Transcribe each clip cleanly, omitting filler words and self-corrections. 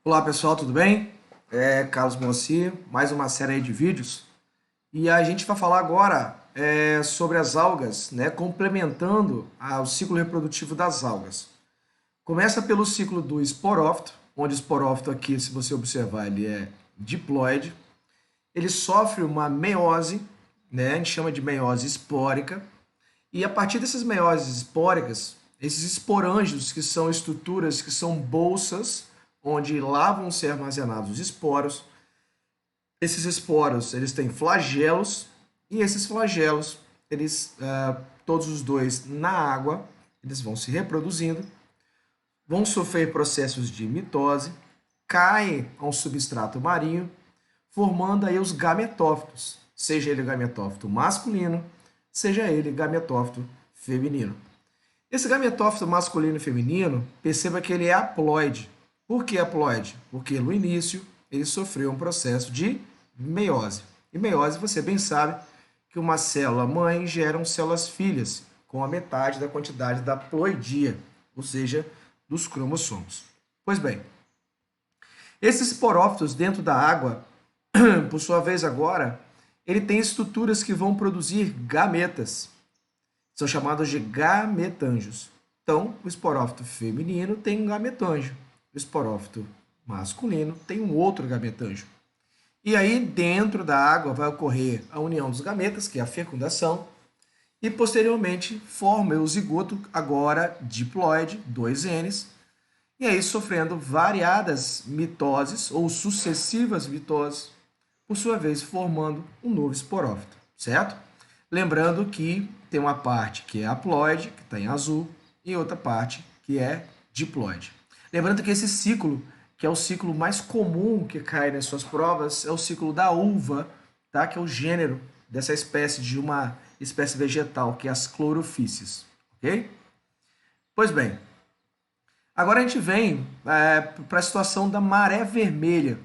Olá pessoal, tudo bem? Carlos Moacir, mais uma série aí de vídeos. E a gente vai falar agora sobre as algas, né, complementando o ciclo reprodutivo das algas. Começa pelo ciclo do esporófito, onde o esporófito aqui, se você observar, ele é diploide. Ele sofre uma meiose, né, a gente chama de meiose espórica. E a partir dessas meioses espóricas, esses esporângios, que são estruturas que são bolsas, onde lá vão ser armazenados os esporos. Esses esporos, eles têm flagelos, e esses flagelos, eles, todos os dois na água, eles vão se reproduzindo, vão sofrer processos de mitose, caem ao substrato marinho, formando aí os gametófitos, seja ele gametófito masculino, seja ele gametófito feminino. Esse gametófito masculino e feminino, perceba que ele é haploide. Por que haploide? Porque no início ele sofreu um processo de meiose. E meiose, você bem sabe que uma célula mãe gera células filhas com a metade da quantidade da ploidia, ou seja, dos cromossomos. Pois bem, esses esporófitos dentro da água, por sua vez agora, ele tem estruturas que vão produzir gametas. São chamados de gametângios. Então, o esporófito feminino tem um gametângio. O esporófito masculino tem um outro gametângio. E aí, dentro da água, vai ocorrer a união dos gametas, que é a fecundação, e posteriormente forma o zigoto, agora diploide, 2 Ns, e aí sofrendo variadas mitoses ou sucessivas mitoses, por sua vez formando um novo esporófito, certo? Lembrando que tem uma parte que é haploide, que está em azul, e outra parte que é diploide. Lembrando que esse ciclo, que é o ciclo mais comum que cai nas suas provas, é o ciclo da uva, tá? Que é o gênero dessa espécie de uma espécie vegetal, que é as clorofícies, ok? Pois bem, agora a gente vem para a situação da maré vermelha.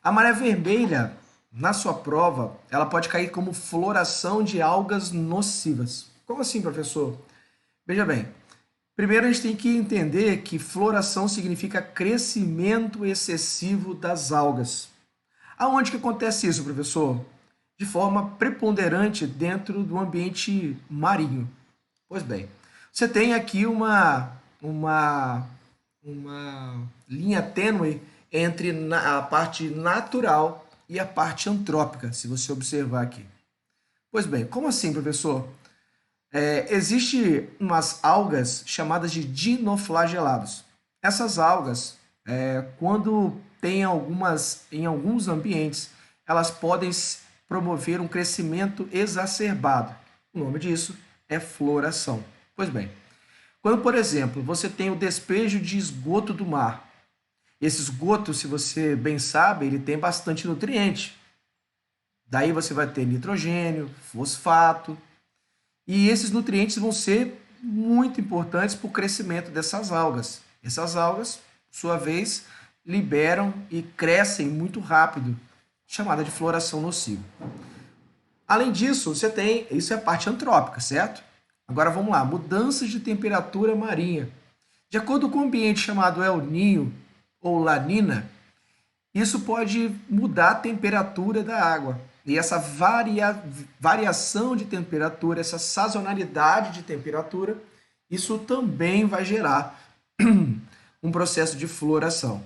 A maré vermelha, na sua prova, ela pode cair como floração de algas nocivas. Como assim, professor? Veja bem, primeiro a gente tem que entender que floração significa crescimento excessivo das algas. Aonde que acontece isso, professor? De forma preponderante dentro do ambiente marinho. Pois bem, você tem aqui uma linha tênue entre a parte natural e a parte antrópica, se você observar aqui. Pois bem, como assim, professor? Existe umas algas chamadas de dinoflagelados. Essas algas, quando tem em alguns ambientes, elas podem promover um crescimento exacerbado. O nome disso é floração. Pois bem, quando, por exemplo, você tem o despejo de esgoto do mar, esse esgoto, se você bem sabe, ele tem bastante nutriente. Daí você vai ter nitrogênio, fosfato, e esses nutrientes vão ser muito importantes para o crescimento dessas algas. Essas algas, por sua vez, liberam e crescem muito rápido, chamada de floração nociva. Além disso, você tem, isso é a parte antrópica, certo? Agora vamos lá, mudanças de temperatura marinha. De acordo com o ambiente chamado El Niño ou La Nina, isso pode mudar a temperatura da água. E essa variação de temperatura, essa sazonalidade de temperatura, isso também vai gerar um processo de floração.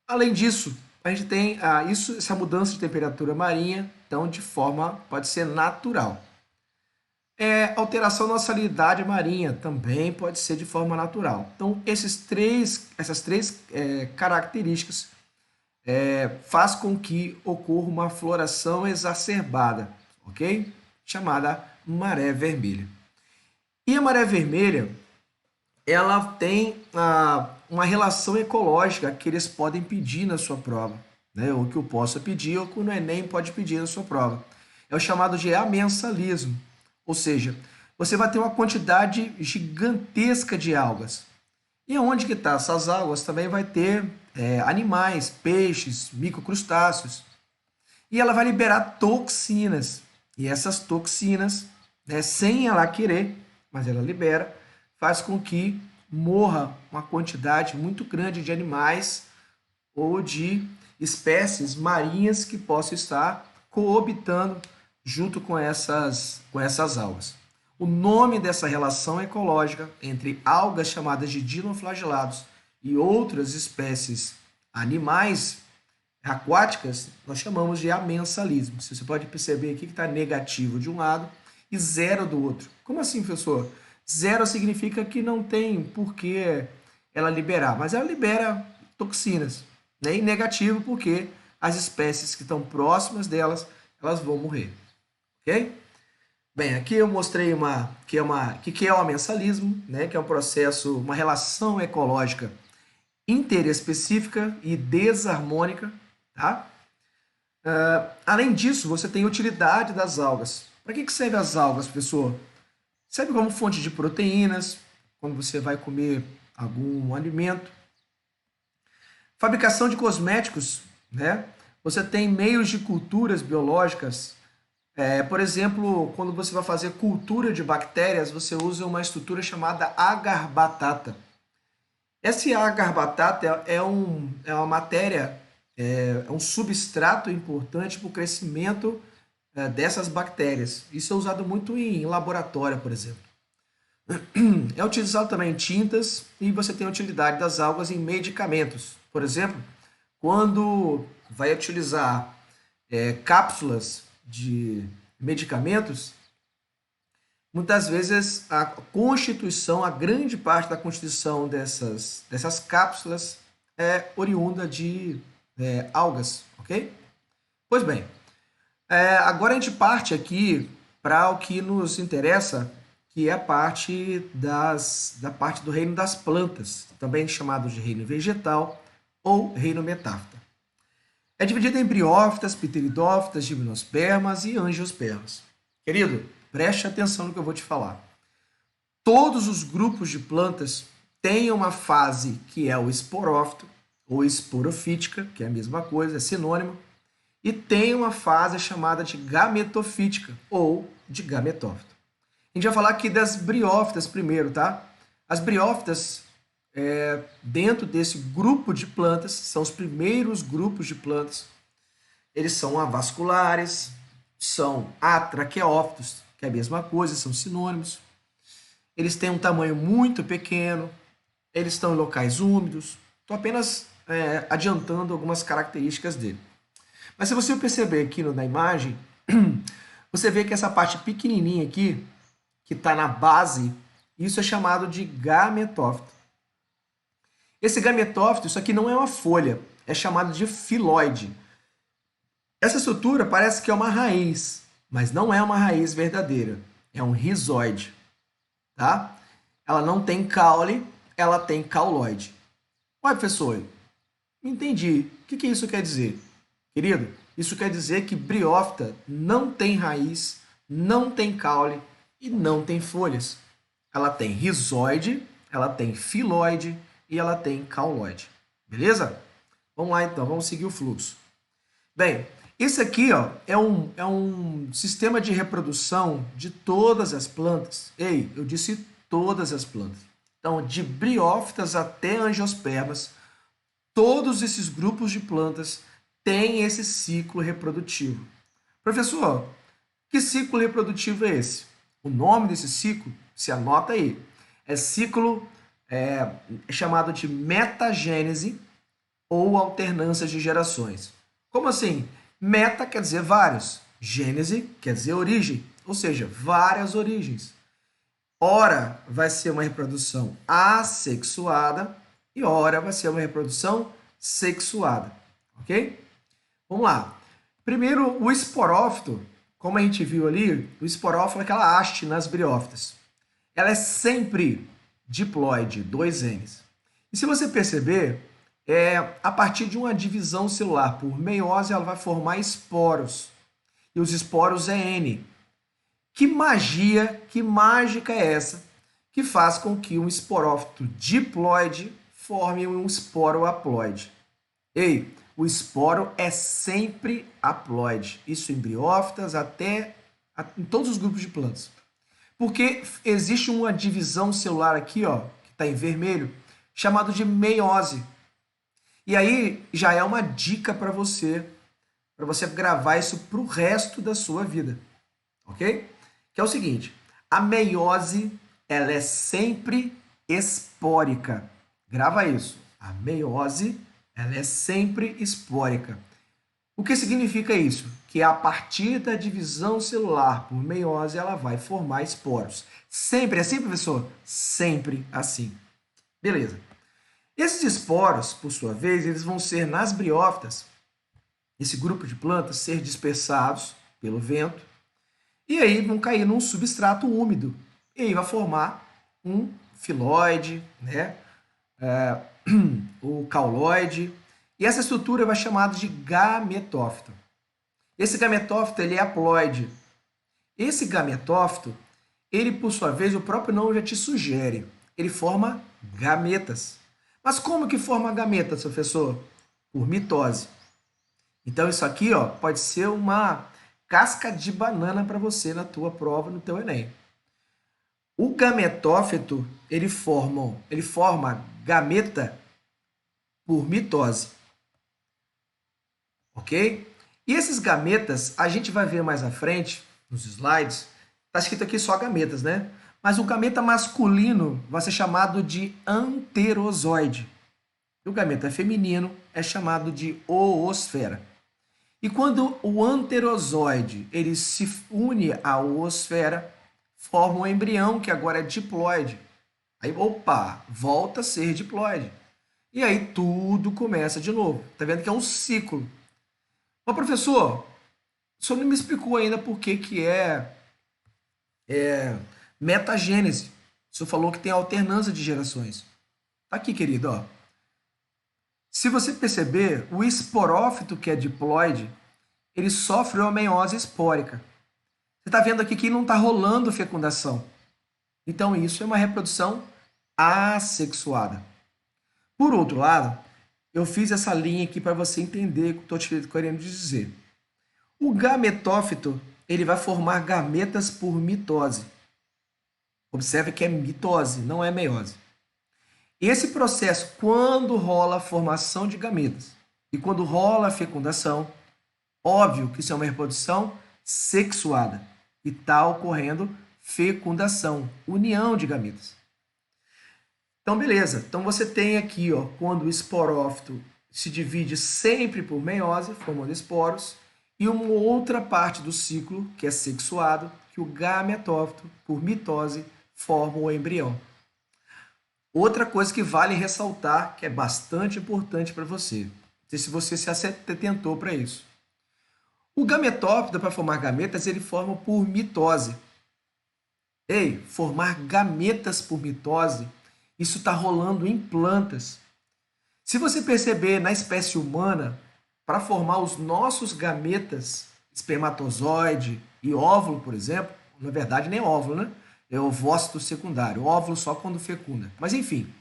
Além disso, a gente tem essa mudança de temperatura marinha, então de forma pode ser natural. Alteração da salinidade marinha também pode ser de forma natural. Então, essas três características faz com que ocorra uma floração exacerbada, ok? Chamada maré vermelha. E a maré vermelha, ela tem uma relação ecológica que eles podem pedir na sua prova, né? Ou que eu possa pedir, ou que o Enem pode pedir na sua prova. É o chamado de amensalismo, ou seja, você vai ter uma quantidade gigantesca de algas. E onde que está? Essas algas também vai ter animais, peixes, microcrustáceos. E ela vai liberar toxinas. E essas toxinas, né, sem ela querer, mas ela libera, faz com que morra uma quantidade muito grande de animais ou de espécies marinhas que possam estar coabitando junto com essas algas. O nome dessa relação ecológica entre algas chamadas de dinoflagelados e outras espécies animais aquáticas, nós chamamos de amensalismo. Você pode perceber aqui que está negativo de um lado e zero do outro. Como assim, professor? Zero significa que não tem por que ela liberar, mas ela libera toxinas, né? E negativo porque as espécies que estão próximas delas, elas vão morrer, ok? Bem, aqui eu mostrei que é o amensalismo, né? Que é um processo, uma relação ecológica interespecífica e desarmônica, tá? Além disso, você tem a utilidade das algas. Para que serve as algas, professor? Serve como fonte de proteínas, quando você vai comer algum alimento. Fabricação de cosméticos, né? Você tem meios de culturas biológicas. Por exemplo, quando você vai fazer cultura de bactérias, você usa uma estrutura chamada agar-batata. Esse agar-batata é uma matéria, é um substrato importante para o crescimento dessas bactérias. Isso é usado muito em laboratório, por exemplo. É utilizado também em tintas e você tem a utilidade das algas em medicamentos. Por exemplo, quando vai utilizar cápsulas de medicamentos, muitas vezes a constituição, a grande parte da constituição dessas cápsulas é oriunda de algas, ok? Pois bem, agora a gente parte aqui para o que nos interessa, que é a parte da parte do reino das plantas, também chamado de reino vegetal ou reino metáfita. É dividido em briófitas, pteridófitas, gimnospermas e angiospermas. Querido, preste atenção no que eu vou te falar. Todos os grupos de plantas têm uma fase que é o esporófito, ou esporofítica, que é a mesma coisa, é sinônimo, e tem uma fase chamada de gametofítica, ou de gametófito. A gente vai falar aqui das briófitas primeiro, tá? As briófitas, dentro desse grupo de plantas, são os primeiros grupos de plantas. Eles são avasculares, são atraqueófitos, que é a mesma coisa, são sinônimos. Eles têm um tamanho muito pequeno, eles estão em locais úmidos. Estou apenas adiantando algumas características dele. Mas se você perceber aqui na imagem, você vê que essa parte pequenininha aqui, que está na base, isso é chamado de gametófito. Esse gametófito, isso aqui não é uma folha, é chamado de filóide. Essa estrutura parece que é uma raiz, mas não é uma raiz verdadeira, é um rizóide, tá? Ela não tem caule, ela tem cauloide. Ué, professor, entendi. O que isso quer dizer? Querido, isso quer dizer que briófita não tem raiz, não tem caule e não tem folhas. Ela tem rizóide, ela tem filóide e ela tem cauloide. Beleza? Vamos lá então, vamos seguir o fluxo. Bem, esse aqui ó, é um sistema de reprodução de todas as plantas. Ei, eu disse todas as plantas. Então, de briófitas até angiospermas, todos esses grupos de plantas têm esse ciclo reprodutivo. Professor, que ciclo reprodutivo é esse? O nome desse ciclo, se anota aí, é ciclo chamado de metagênese ou alternância de gerações. Como assim? Meta quer dizer vários, gênese quer dizer origem, ou seja, várias origens. Ora vai ser uma reprodução assexuada e ora vai ser uma reprodução sexuada, ok? Vamos lá. Primeiro, o esporófito, como a gente viu ali, o esporófito é aquela haste nas briófitas. Ela é sempre diploide, 2 N's. E se você perceber, a partir de uma divisão celular por meiose, ela vai formar esporos. E os esporos é N. Que magia, que mágica é essa que faz com que um esporófito diploide forme um esporo haploide? Ei, o esporo é sempre haploide. Isso em briófitas em todos os grupos de plantas. Porque existe uma divisão celular aqui, ó, que está em vermelho, chamado de meiose. E aí já é uma dica para você gravar isso para o resto da sua vida, ok? Que é o seguinte, a meiose, ela é sempre espórica. Grava isso. A meiose, ela é sempre espórica. O que significa isso? Que a partir da divisão celular por meiose, ela vai formar esporos. Sempre assim, professor? Sempre assim. Beleza. Esses esporos, por sua vez, eles vão ser nas briófitas, esse grupo de plantas, ser dispersados pelo vento, e aí vão cair num substrato úmido. E aí vai formar um filóide, né? O cauloide. E essa estrutura vai chamada de gametófito. Esse gametófito ele é haploide. Esse gametófito, ele por sua vez, o próprio nome já te sugere, ele forma gametas. Mas como que forma gametas, professor? Por mitose. Então isso aqui, ó, pode ser uma casca de banana para você na tua prova, no teu Enem. O gametófito, ele forma gameta por mitose. Ok? E esses gametas, a gente vai ver mais à frente, nos slides, está escrito aqui só gametas, né? Mas o gameta masculino vai ser chamado de anterozoide. E o gameta feminino é chamado de oosfera. E quando o anterozoide ele se une à oosfera, forma um embrião que agora é diploide. Aí, opa, volta a ser diploide. E aí tudo começa de novo. Tá vendo que é um ciclo. Mas, professor, o senhor não me explicou ainda por que é metagênese. O senhor falou que tem alternância de gerações. Tá aqui, querido, ó. Se você perceber, o esporófito, que é diploide, ele sofre uma meiose espórica. Você está vendo aqui que não está rolando fecundação. Então, isso é uma reprodução assexuada. Por outro lado, eu fiz essa linha aqui para você entender o que eu estou te querendo dizer. O gametófito ele vai formar gametas por mitose. Observe que é mitose, não é meiose. Esse processo, quando rola a formação de gametas e quando rola a fecundação, óbvio que isso é uma reprodução sexuada e está ocorrendo fecundação, união de gametas. Então, beleza. Então, você tem aqui, ó, quando o esporófito se divide sempre por meiose, formando esporos, e uma outra parte do ciclo, que é sexuado, que o gametófito, por mitose, forma o embrião. Outra coisa que vale ressaltar, que é bastante importante para você, não sei se você se atentou para isso. O gametófito, para formar gametas, ele forma por mitose. Ei, formar gametas por mitose, isso está rolando em plantas. Se você perceber na espécie humana, para formar os nossos gametas, espermatozoide e óvulo, por exemplo, na verdade nem óvulo, né? É ovócito secundário, óvulo só quando fecunda. Mas enfim,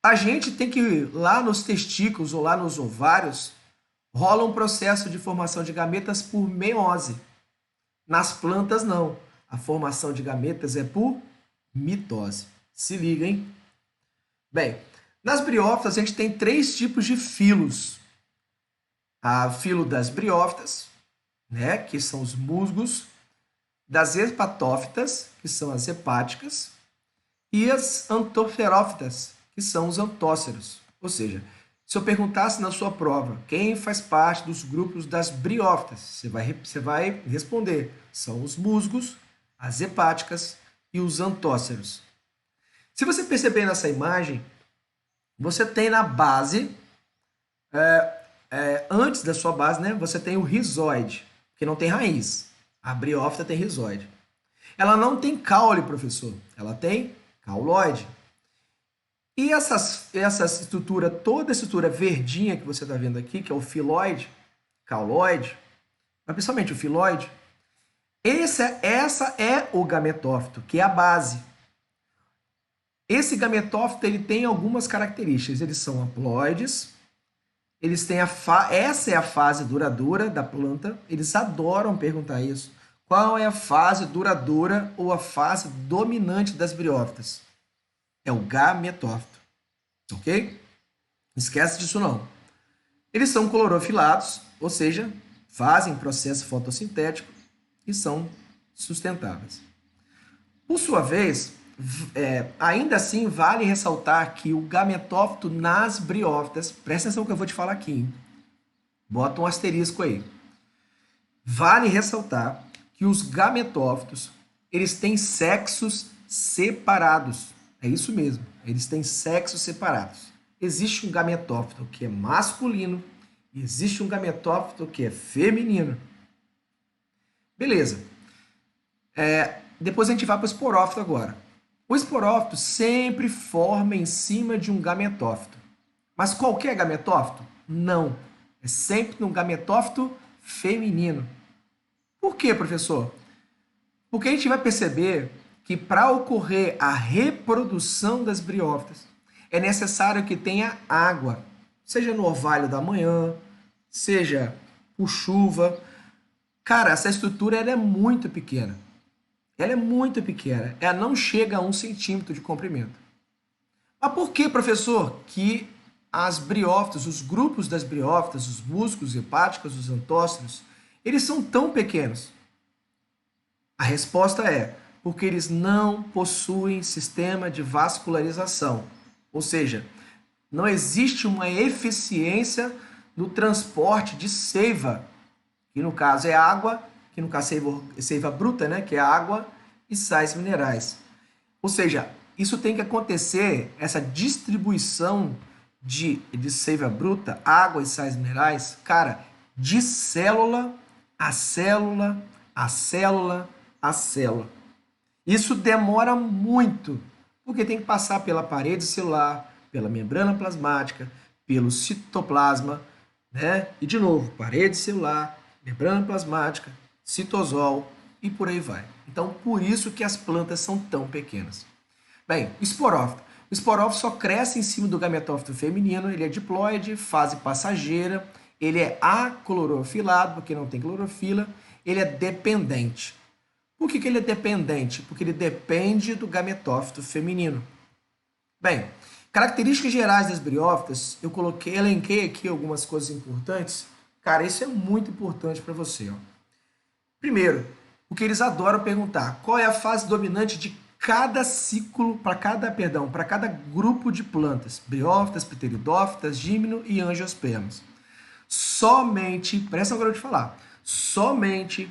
a gente tem que, lá nos testículos ou lá nos ovários, rola um processo de formação de gametas por meiose. Nas plantas, não. A formação de gametas é por mitose. Se liga, hein? Bem, nas briófitas a gente tem 3 tipos de filos. A filo das briófitas, né, que são os musgos, das hepatófitas, que são as hepáticas, e as antoferófitas, que são os antóceros. Ou seja, se eu perguntasse na sua prova quem faz parte dos grupos das briófitas, você vai responder. São os musgos, as hepáticas e os antóceros. Se você perceber nessa imagem, você tem na base, antes da sua base, né, você tem o rizoide, que não tem raiz. A briófita tem rizoide. Ela não tem caule, professor. Ela tem cauloide. E essa estrutura, toda a estrutura verdinha que você está vendo aqui, que é o filoide, cauloide, mas principalmente o filoide, essa é o gametófito, que é a base. Esse gametófito ele tem algumas características. Eles são haploides, eles têm essa é a fase duradoura da planta. Eles adoram perguntar isso. Qual é a fase duradoura ou a fase dominante das briófitas? É o gametófito, ok? Esquece disso não. Eles são clorofilados, ou seja, fazem processo fotossintético e são sustentáveis. Por sua vez, ainda assim vale ressaltar que o gametófito nas briófitas, presta atenção que eu vou te falar aqui, hein? Bota um asterisco aí. Vale ressaltar que os gametófitos, eles têm sexos separados. É isso mesmo, eles têm sexos separados. Existe um gametófito que é masculino e existe um gametófito que é feminino. Beleza. Depois a gente vai para o esporófito agora. O esporófito sempre forma em cima de um gametófito. Mas qualquer gametófito? Não. É sempre um gametófito feminino. Por quê, professor? Porque a gente vai perceber que para ocorrer a reprodução das briófitas, é necessário que tenha água, seja no orvalho da manhã, seja por chuva. Cara, essa estrutura ela é muito pequena. Ela é muito pequena. Ela não chega a 1 centímetro de comprimento. Mas por que, professor, que as briófitas, os grupos das briófitas, os músculos hepáticos, os antócitos, eles são tão pequenos? A resposta é porque eles não possuem sistema de vascularização. Ou seja, não existe uma eficiência no transporte de seiva, que no caso é água, que no caso é seiva bruta, né, que é água e sais minerais. Ou seja, isso tem que acontecer, essa distribuição de seiva bruta, água e sais minerais, cara, de célula a célula, a célula, a célula. Isso demora muito, porque tem que passar pela parede celular, pela membrana plasmática, pelo citoplasma, né? E de novo, parede celular, membrana plasmática, citosol e por aí vai. Então, por isso que as plantas são tão pequenas. Bem, o esporófito. O esporófito só cresce em cima do gametófito feminino, ele é diploide, fase passageira, ele é aclorofilado, porque não tem clorofila, ele é dependente. Por que ele é dependente? Porque ele depende do gametófito feminino. Bem, características gerais das briófitas, elenquei aqui algumas coisas importantes. Cara, isso é muito importante para você. Ó. Primeiro, o que eles adoram perguntar, qual é a fase dominante de cada ciclo, para cada grupo de plantas, briófitas, pteridófitas, gímeno e angiospermas. Somente, presta agora eu te falar, somente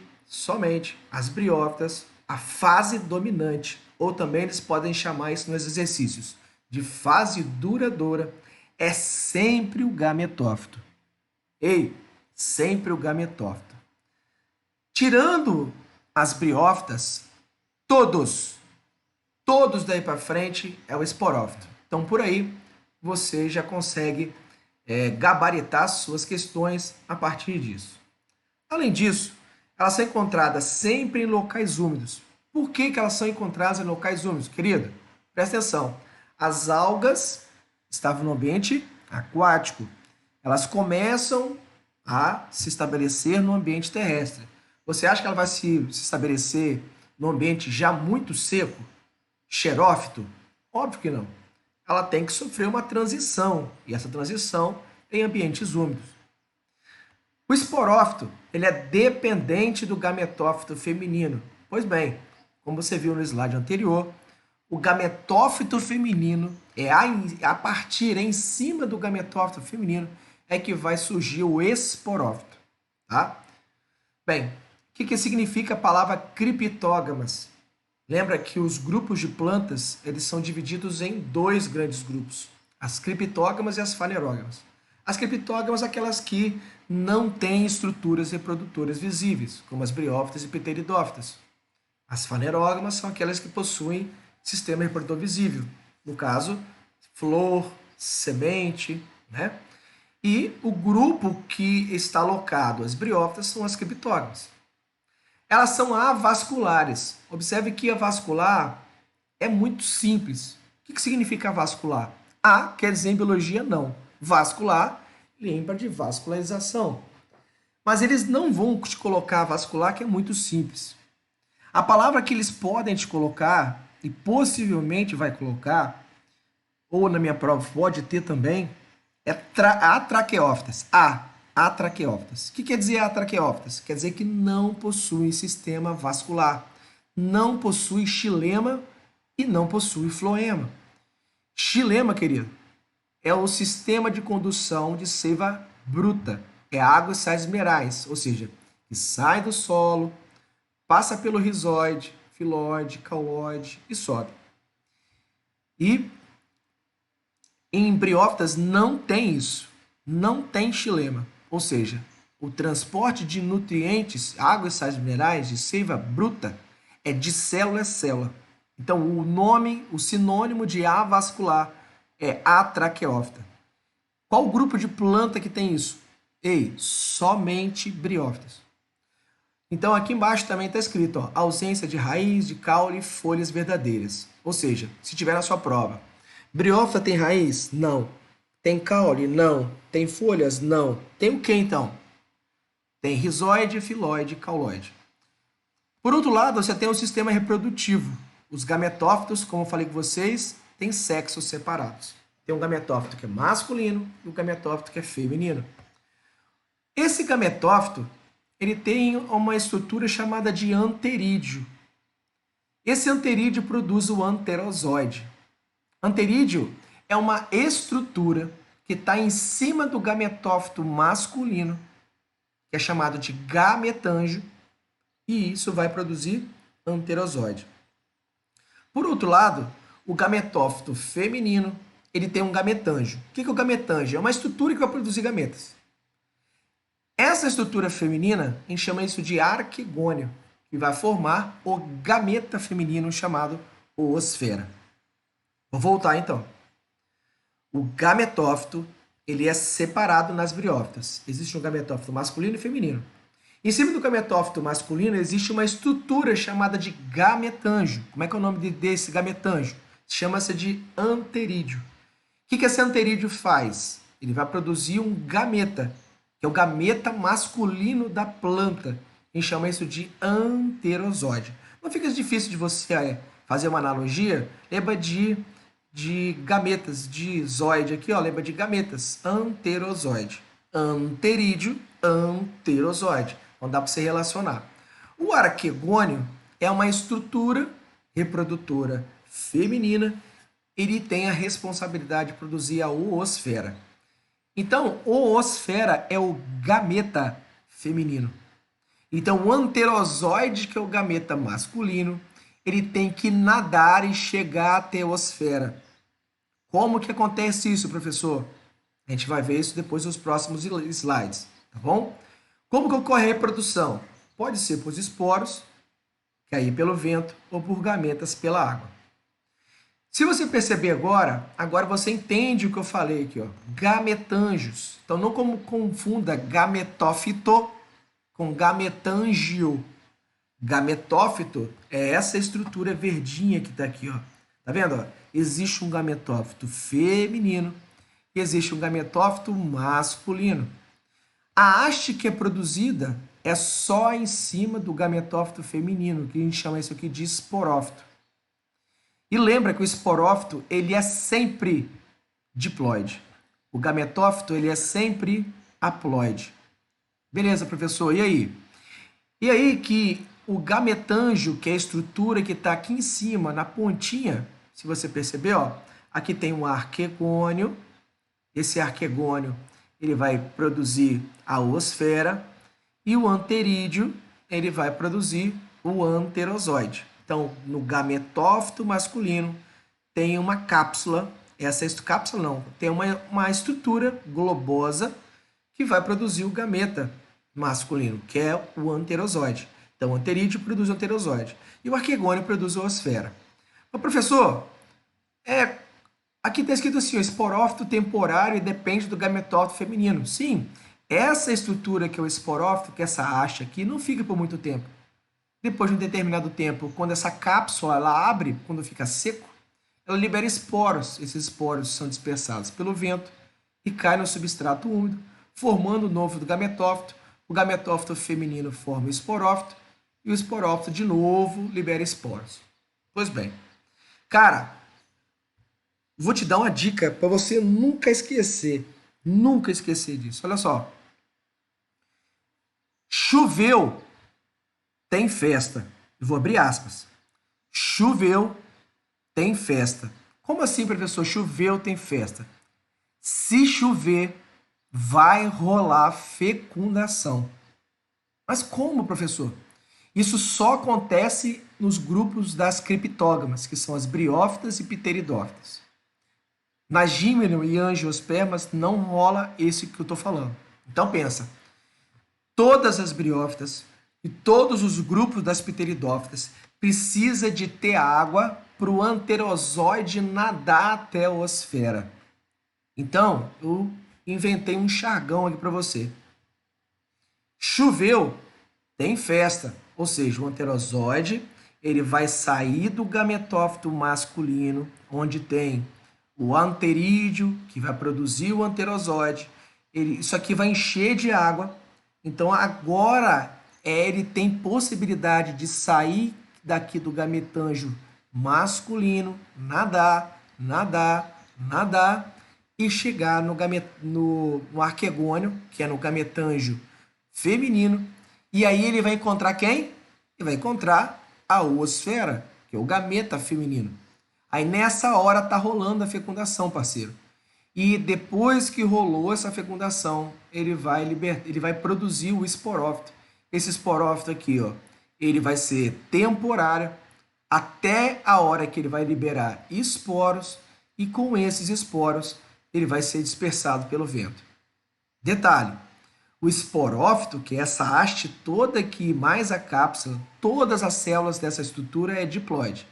as briófitas, a fase dominante, ou também eles podem chamar isso nos exercícios de fase duradoura, é sempre o gametófito. Ei, sempre o gametófito. Tirando as briófitas, todos daí para frente é o esporófito. Então, por aí, você já consegue gabaritar suas questões a partir disso. Além disso, elas são encontradas sempre em locais úmidos. Por que elas são encontradas em locais úmidos? Querida, presta atenção. As algas estavam no ambiente aquático. Elas começam a se estabelecer no ambiente terrestre. Você acha que ela vai se estabelecer no ambiente já muito seco, xerófito? Óbvio que não. Ela tem que sofrer uma transição, e essa transição em ambientes úmidos. O esporófito, ele é dependente do gametófito feminino. Pois bem, como você viu no slide anterior, o gametófito feminino em cima do gametófito feminino, é que vai surgir o esporófito, tá? Bem, o que significa a palavra criptógamas? Lembra que os grupos de plantas, eles são divididos em 2 grandes grupos, as criptógamas e as fanerógamas. As criptógamas são aquelas que não têm estruturas reprodutoras visíveis, como as briófitas e pteridófitas. As fanerógamas são aquelas que possuem sistema reprodutor visível, no caso, flor, semente, né? E o grupo que está alocado às briófitas são as criptógamas. Elas são avasculares. Observe que avascular é muito simples. O que significa avascular? A quer dizer em biologia não. Vascular lembra de vascularização. Mas eles não vão te colocar vascular, que é muito simples. A palavra que eles podem te colocar, e possivelmente vai colocar, ou na minha prova pode ter também, É atraqueófitas. Atraqueófitas. O que quer dizer atraqueófitas? Quer dizer que não possui sistema vascular, não possui xilema e não possui floema. Xilema, querido, é o sistema de condução de seiva bruta. É água e sais minerais, ou seja, que sai do solo, passa pelo rizóide, filóide, cauloide e sobe. E em briófitas não tem isso, não tem xilema, ou seja, o transporte de nutrientes, água e sais minerais de seiva bruta é de célula a célula. Então o nome, o sinônimo de avascular é atraqueófita. Qual grupo de planta que tem isso? Ei, somente briófitas. Então aqui embaixo também está escrito, ó, ausência de raiz, de caule e folhas verdadeiras. Ou seja, se tiver na sua prova, briófita tem raiz? Não. Tem caule? Não. Tem folhas? Não. Tem o que então? Tem rizóide, filóide e cauloide. Por outro lado, você tem o sistema reprodutivo. Os gametófitos, como eu falei com vocês, têm sexos separados. Tem um gametófito que é masculino e um gametófito que é feminino. Esse gametófito, ele tem uma estrutura chamada de anterídeo. Esse anterídeo produz o anterozoide. Anterídeo é uma estrutura que está em cima do gametófito masculino, que é chamado de gametângio, e isso vai produzir anterozoide. Por outro lado, o gametófito feminino, ele tem um gametângio. O que é o gametângio? É uma estrutura que vai produzir gametas. Essa estrutura feminina, a gente chama isso de arquegônio, que vai formar o gameta feminino chamado oosfera. Vou voltar então. O gametófito, ele é separado nas briófitas. Existe um gametófito masculino e feminino. Em cima do gametófito masculino existe uma estrutura chamada de gametângio. Como é que é o nome desse gametângio? Chama-se de anterídeo. O que esse anterídeo faz? Ele vai produzir um gameta, que é o gameta masculino da planta. A gente chama isso de anterozoide. Não fica difícil de você fazer uma analogia? Lembra de gametas, de zoide aqui, ó, lembra de gametas, anterozoide. Anterídeo, anterozoide. Então dá para você relacionar. O arquegônio é uma estrutura reprodutora feminina. Ele tem a responsabilidade de produzir a oosfera. Então, oosfera é o gameta feminino. Então, o anterozoide, que é o gameta masculino, ele tem que nadar e chegar até a oosfera. Como que acontece isso, professor? A gente vai ver isso depois nos próximos slides, tá bom? Como que ocorre a reprodução? Pode ser por esporos, cair pelo vento, ou por gametas pela água. Se você perceber agora você entende o que eu falei aqui, ó, gametângios. Então não confunda gametófito com gametângio. Gametófito é essa estrutura verdinha que está aqui, ó. Tá vendo? Ó? Existe um gametófito feminino e existe um gametófito masculino. A haste que é produzida é só em cima do gametófito feminino, que a gente chama isso aqui de esporófito. E lembra que o esporófito, ele é sempre diploide. O gametófito, ele é sempre haploide. Beleza, professor, e aí? E aí que o gametângio, que é a estrutura que está aqui em cima, na pontinha, se você perceber, ó, aqui tem um arquegônio. Esse arquegônio, ele vai produzir a oosfera, e o anterídeo, ele vai produzir o anterozoide. Então, no gametófito masculino, tem uma cápsula, cápsula não, tem uma estrutura globosa que vai produzir o gameta masculino, que é o anterozoide. Então, o anterídeo produz o anterozoide e o arquegônio produz a oosfera. Mas, professor, aqui está escrito assim, o esporófito temporário e depende do gametófito feminino. Sim, essa estrutura que é o esporófito, que é essa haste aqui, não fica por muito tempo. Depois de um determinado tempo, quando essa cápsula ela abre, quando fica seco, ela libera esporos. Esses esporos são dispersados pelo vento e caem no substrato úmido, formando o novo gametófito. O gametófito feminino forma o esporófito e o esporófito, de novo, libera esporos. Pois bem, cara, vou te dar uma dica para você nunca esquecer. Nunca esquecer disso. Olha só. Choveu, tem festa. Eu vou abrir aspas. Choveu, tem festa. Como assim, professor? Choveu, tem festa. Se chover, vai rolar fecundação. Mas como, professor? Isso só acontece nos grupos das criptógamas, que são as briófitas e pteridófitas. Nas gímeno e angiospermas não rola esse que eu estou falando. Então pensa, todas as briófitas e todos os grupos das pteridófitas precisa de ter água para o anterozoide nadar até a osfera. Então, eu inventei um jargão aqui para você. Choveu, tem festa. Ou seja, o anterozoide ele vai sair do gametófito masculino, onde tem o anterídeo, que vai produzir o anterozoide. Isso aqui vai encher de água. Então, agora ele tem possibilidade de sair daqui do gametângio masculino, nadar, nadar, nadar, e chegar no arquegônio, que é no gametângio feminino, e aí ele vai encontrar quem? Ele vai encontrar a oosfera, que é o gameta feminino. Aí nessa hora tá rolando a fecundação, parceiro. E depois que rolou essa fecundação, ele vai produzir o esporófito. Esse esporófito aqui, ó, ele vai ser temporário até a hora que ele vai liberar esporos, e com esses esporos ele vai ser dispersado pelo vento. Detalhe, o esporófito, que é essa haste toda aqui, mais a cápsula, todas as células dessa estrutura é diploide.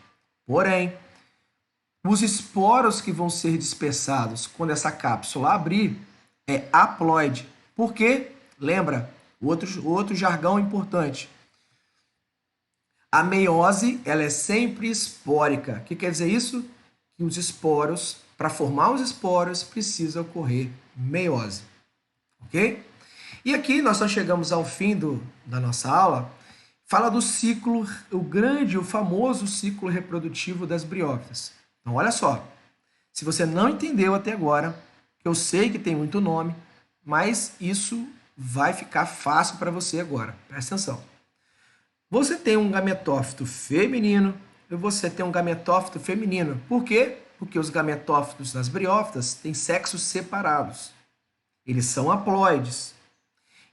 Porém, os esporos que vão ser dispersados quando essa cápsula abrir é haploide. Por quê? Lembra, outro jargão importante. A meiose ela é sempre espórica. O que quer dizer isso? Que os esporos, para formar os esporos, precisa ocorrer meiose. Ok? E aqui nós só chegamos ao fim da nossa aula. Fala do ciclo, o famoso ciclo reprodutivo das briófitas. Então, olha só. Se você não entendeu até agora, eu sei que tem muito nome, mas isso vai ficar fácil para você agora. Presta atenção. Você tem um gametófito feminino e você tem um gametófito feminino. Por quê? Porque os gametófitos das briófitas têm sexos separados. Eles são haploides.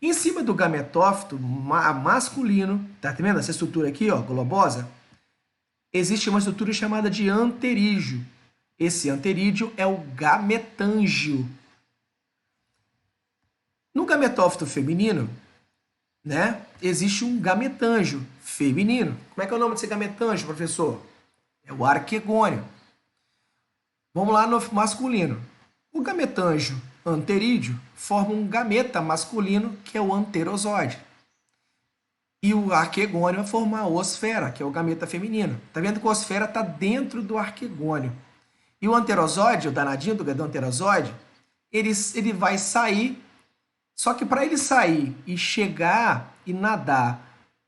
Em cima do gametófito masculino, tá vendo essa estrutura aqui, ó, globosa? Existe uma estrutura chamada de anterídeo. Esse anterídeo é o gametângio. No gametófito feminino, né, existe um gametângio feminino. Como é que é o nome desse gametângio, professor? É o arquegônio. Vamos lá no masculino. O gametângio anterídeo forma um gameta masculino, que é o anterozoide. E o arquegônio vai formar a oosfera, que é o gameta feminino. Tá vendo que a oosfera está dentro do arquegônio. E o anterozoide, o danadinho do anterozoide, ele vai sair. Só que para ele sair e chegar e nadar,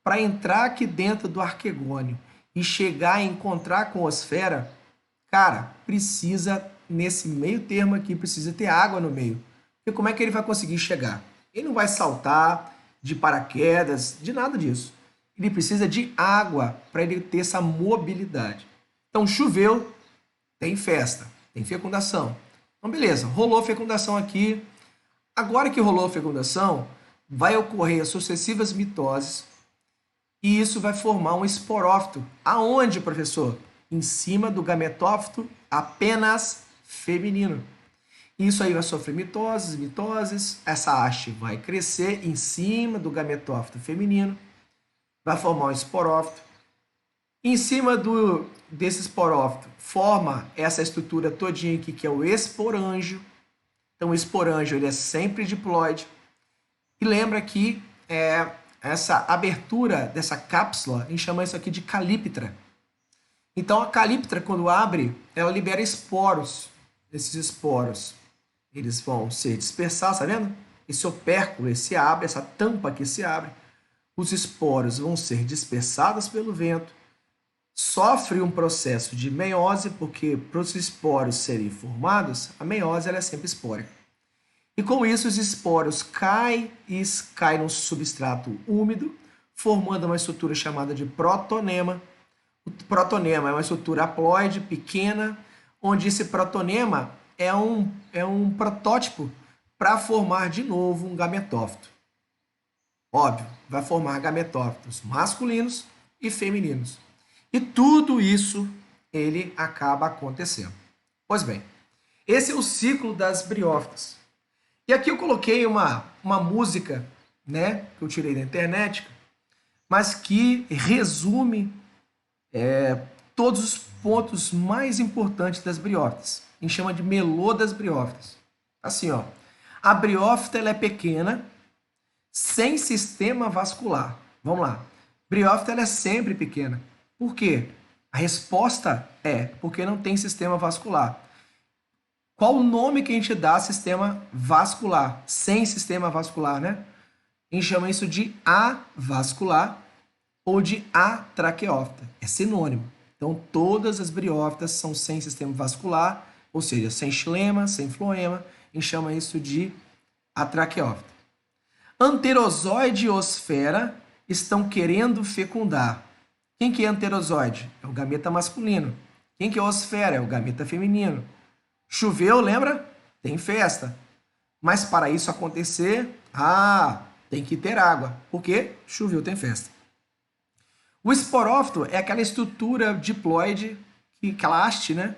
para entrar aqui dentro do arquegônio e chegar e encontrar com a oosfera, cara, precisa, nesse meio termo aqui, precisa ter água no meio. E como é que ele vai conseguir chegar? Ele não vai saltar de paraquedas, de nada disso. Ele precisa de água para ele ter essa mobilidade. Então, choveu, tem festa, tem fecundação. Então, beleza, rolou fecundação aqui. Agora que rolou a fecundação, vai ocorrer sucessivas mitoses e isso vai formar um esporófito. Aonde, professor? Em cima do gametófito apenas feminino. Isso aí vai sofrer mitoses, essa haste vai crescer em cima do gametófito feminino, vai formar um esporófito. Em cima desse esporófito, forma essa estrutura todinha aqui, que é o esporângio. Então, o esporângio ele é sempre diploide. E lembra que essa abertura dessa cápsula, a gente chama isso aqui de calíptra. Então, a calíptra, quando abre, ela libera esporos. Esses esporos, eles vão ser dispersados, tá vendo? Esse opérculo, esse abre, essa tampa aqui se abre. Os esporos vão ser dispersados pelo vento. Sofre um processo de meiose, porque para os esporos serem formados, a meiose ela é sempre espórica. E com isso os esporos caem no substrato úmido, formando uma estrutura chamada de protonema. O protonema é uma estrutura haploide pequena, onde esse protonema é um protótipo para formar de novo um gametófito. Óbvio, vai formar gametófitos masculinos e femininos. E tudo isso ele acaba acontecendo. Pois bem, esse é o ciclo das briófitas. E aqui eu coloquei uma música, né, que eu tirei da internet, mas que resume todos os pontos mais importantes das briófitas. A gente chama de melô das briófitas. Assim, ó, a briófita ela é pequena, sem sistema vascular. Vamos lá. Briófita ela é sempre pequena. Por quê? A resposta é porque não tem sistema vascular. Qual o nome que a gente dá a sistema vascular? Sem sistema vascular, né? A gente chama isso de avascular ou de atraqueófita. É sinônimo. Então, todas as briófitas são sem sistema vascular, ou seja, sem xilema, sem floema. A gente chama isso de atraqueófita. Anterozoide e osfera estão querendo fecundar. Quem que é anterozoide? É o gameta masculino. Quem que é osfera? É o gameta feminino. Choveu, lembra? Tem festa. Mas para isso acontecer, tem que ter água. Por quê? Choveu, tem festa. O esporófito é aquela estrutura diploide, aquela haste, né?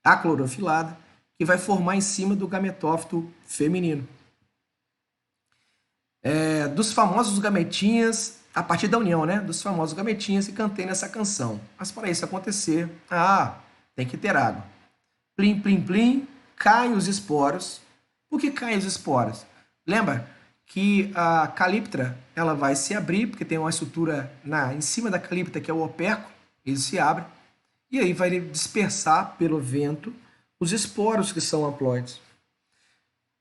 Aclorofilada, que vai formar em cima do gametófito feminino. Dos famosos gametinhas, a partir da união, né? Dos famosos gametinhas que cantei nessa canção. Mas para isso acontecer, tem que ter água. Plim, plim, plim, caem os esporos. Por que caem os esporos? Lembra que a calíptra ela vai se abrir, porque tem uma estrutura em cima da calíptra, que é o opérculo, ele se abre, e aí vai dispersar pelo vento os esporos que são haploides.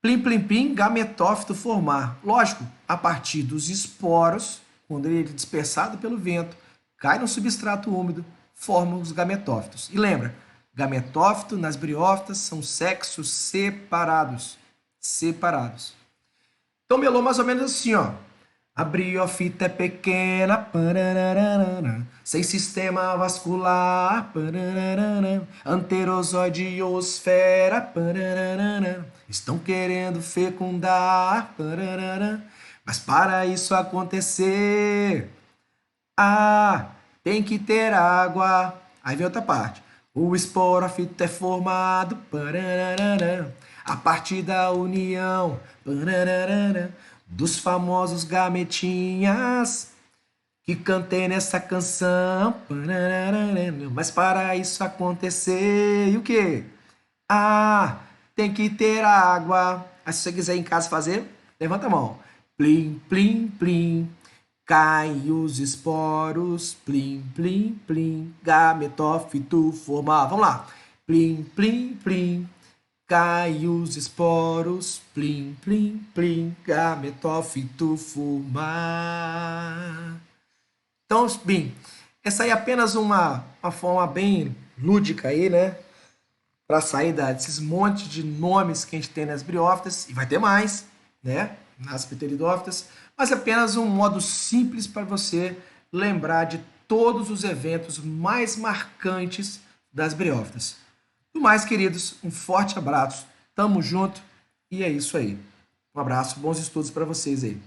Plim, plim, plim, gametófito formar. Lógico, a partir dos esporos, quando ele é dispersado pelo vento, cai no substrato úmido, formam os gametófitos. E lembra, gametófito nas briófitas são sexos separados. Então, melou mais ou menos assim, ó. A briófita é pequena, sem sistema vascular, anterozoide e osfera, estão querendo fecundar, mas para isso acontecer, tem que ter água. Aí vem outra parte. O esporófito é formado a partir da união dos famosos gametinhas que cantei nessa canção. Mas para isso acontecer, e o quê? Tem que ter água. Aí, se você quiser em casa fazer, levanta a mão. Plim, plim, plim. Caem os esporos, plim, plim, plim, gametófito formar. Vamos lá. Plim, plim, plim. Caem os esporos, plim, plim, plim, gametófito formar. Então, bem, essa aí é apenas uma forma bem lúdica aí, né? Para sair desses montes de nomes que a gente tem nas briófitas, e vai ter mais, né? Nas pteridófitas, mas é apenas um modo simples para você lembrar de todos os eventos mais marcantes das briófitas. Do mais, queridos, um forte abraço, tamo junto e é isso aí. Um abraço, bons estudos para vocês aí.